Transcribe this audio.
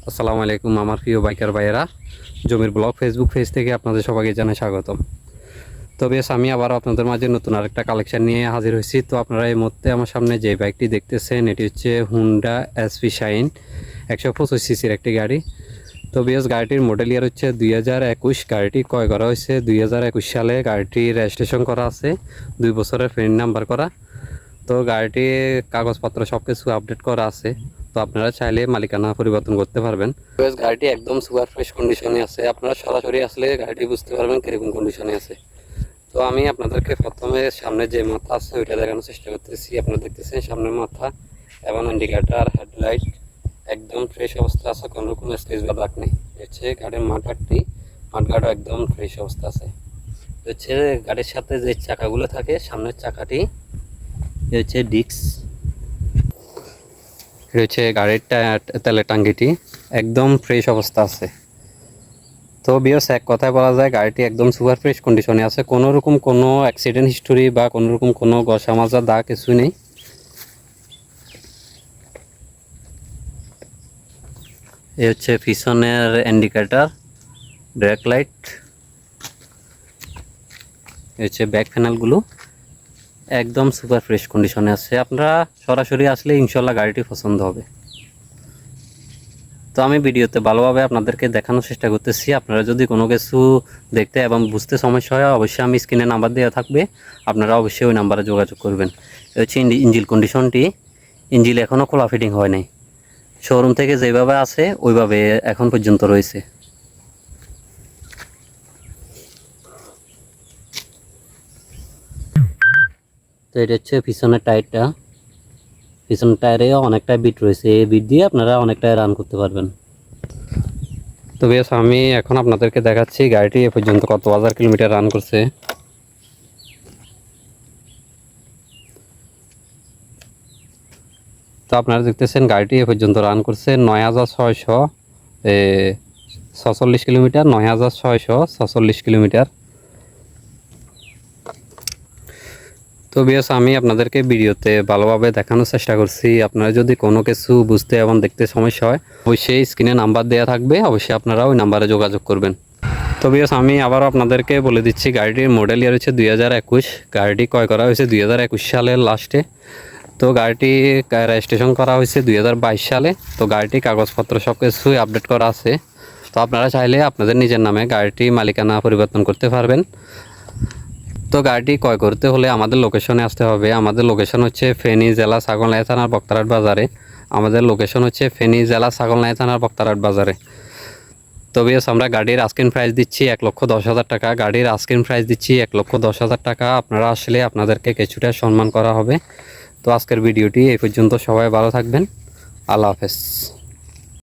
আসসালামু আলাইকুম আমার প্রিয় বাইকার ভাইয়েরা, জমির ব্লগ ফেসবুক পেজ থেকে আপনাদের সবাইকে জানাই স্বাগতম। তো বেশ আমি আবারও আপনাদের মাঝে নতুন আরেকটা কালেকশন নিয়ে হাজির হয়েছি। তো আপনারা এই মুহূর্তে আমার সামনে যে বাইকটি দেখতেছেন এটি হচ্ছে হুন্ডা এসপি শাইন 125 সিসির একটি গাড়ি। তো বেশ গাড়িটির মডেল ইয়ার হচ্ছে 2021। গাড়িটি ক্রয় করা হয়েছে 2021 সালে। গাড়িটি রেজিস্ট্রেশন করা আছে, 2 বছরের ফ্রেন্ড নাম্বার করা। তো গাড়িটি কাগজপত্র সব কিছু আপডেট করা আছে। তো আপনারা চাইলে মালিকানা পরিবর্তন করতে পারবেন। বেশ গাড়িটি একদম সুপার ফ্রেশ কন্ডিশনে আছে, আপনারা সরাসরি আসলে গাড়িটি বুঝতে পারবেন কীরকম কন্ডিশনে আছে। তো আমি আপনাদেরকে প্রথমে সামনে যে মাথা আছে ওইটা দেখানোর চেষ্টা করতেছি। আপনারা দেখতেছেন সামনের মাথা এবং ইন্ডিকেটার হেডলাইট একদম ফ্রেশ অবস্থা আছে, কোনো রকম স্ক্র্যাচ বা দাগ নেই। হচ্ছে গাড়ির মাঠগার্ডও একদম ফ্রেশ অবস্থা আছে। হচ্ছে গাড়ির সাথে যে চাকাগুলো থাকে, সামনের চাকাটি হচ্ছে ডিস্ক, এটা হচ্ছে গাড়ির তেলের টাঙ্গিটি একদম ফ্রেশ অবস্থা আছে। তো বিয়ার্স এক কথায় বলা যায় গাড়িটি একদম সুপার ফ্রেশ কন্ডিশনে আছে, কোনো রকম কোনো অ্যাক্সিডেন্ট হিস্টোরি বা কোনো রকম কোনো ঘষা মাজা দাগ কিছু নেই। এই হচ্ছে পিছনের ইন্ডিকেটর, ব্রেক লাইট, এই হচ্ছে ব্যাক প্যানেলগুলো একদম সুপার ফ্রেশ কন্ডিশনে আছে। আপনারা সরাসরি আসলে ইনশাল্লাহ গাড়িটি পছন্দ হবে। তো আমি ভিডিওতে ভালোভাবে আপনাদেরকে দেখানোর চেষ্টা করতেছি। আপনারা যদি কোনো কিছু দেখতে এবং বুঝতে সমস্যা হয় অবশ্যই আমি স্ক্রিনে নাম্বার দেওয়া থাকবে, আপনারা অবশ্যই ওই নাম্বারে যোগাযোগ করবেন। এই হচ্ছে ইঞ্জিন কন্ডিশনটি, ইঞ্জিন এখনও খোলা ফিটিং হয় নাই, শোরুম থেকে যেভাবে আছে ওইভাবে এখন পর্যন্ত রয়েছে। তো এটা হচ্ছে পিছনের টায়ারটা, পিছনের টায়ারে অনেকটা বিট রয়েছে, এই বিট দিয়ে আপনারা অনেকটা রান করতে পারবেন। তো বেশ আমি এখন আপনাদেরকে দেখাচ্ছি গাড়িটি এ পর্যন্ত কত হাজার কিলোমিটার রান করছে। তো আপনারা দেখতেছেন গাড়িটি এ পর্যন্ত রান করছে 9646 কিলোমিটার, 9646 কিলোমিটার। তো বেশ আমি আপনাদেরকে ভিডিওতে ভালোভাবে দেখানোর চেষ্টা করছি। আপনারা যদি কোনো কিছু বুঝতে এবং দেখতে সমস্যা হয় অবশ্যই স্ক্রিনে নাম্বার দেওয়া থাকবে, অবশ্যই আপনারা ওই নাম্বারে যোগাযোগ করবেন। তো বেশ আমি আবারও আপনাদেরকে বলে দিচ্ছি গাড়িটির মডেল ইয়ার হচ্ছে 2021। গাড়িটি ক্রয় করা হয়েছে 2021 সালের লাস্টে। তো গাড়িটি রেজিস্ট্রেশন করা হয়েছে 2022 সালে। তো গাড়িটি কাগজপত্র সব কিছুই আপডেট করা আছে। তো আপনারা চাইলে আপনাদের নিজের নামে গাড়িটি মালিকানা পরিবর্তন করতে পারবেন। তো গাড়িটি ক্রয় করতে হলে আমাদের লোকেশনে আসতে হবে। আমাদের লোকেশন হচ্ছে ফেনী জেলা ছাগলনাইয়া থানার বক্তারহাট বাজারে। আমাদের লোকেশন হচ্ছে ফেনী জেলা ছাগলনাইয়া থানার বক্তারহাট বাজারে। তো বেশ আমরা গাড়ির আস্কিং প্রাইস দিচ্ছি 1,10,000 টাকা। গাড়ির আস্কিং প্রাইস দিচ্ছি 1,10,000 টাকা। আপনারা আসলে আপনাদেরকে কিছুটা সম্মান করা হবে। তো আজকের ভিডিওটি এই পর্যন্ত, সবাই ভালো থাকবেন, আল্লাহ হাফেজ।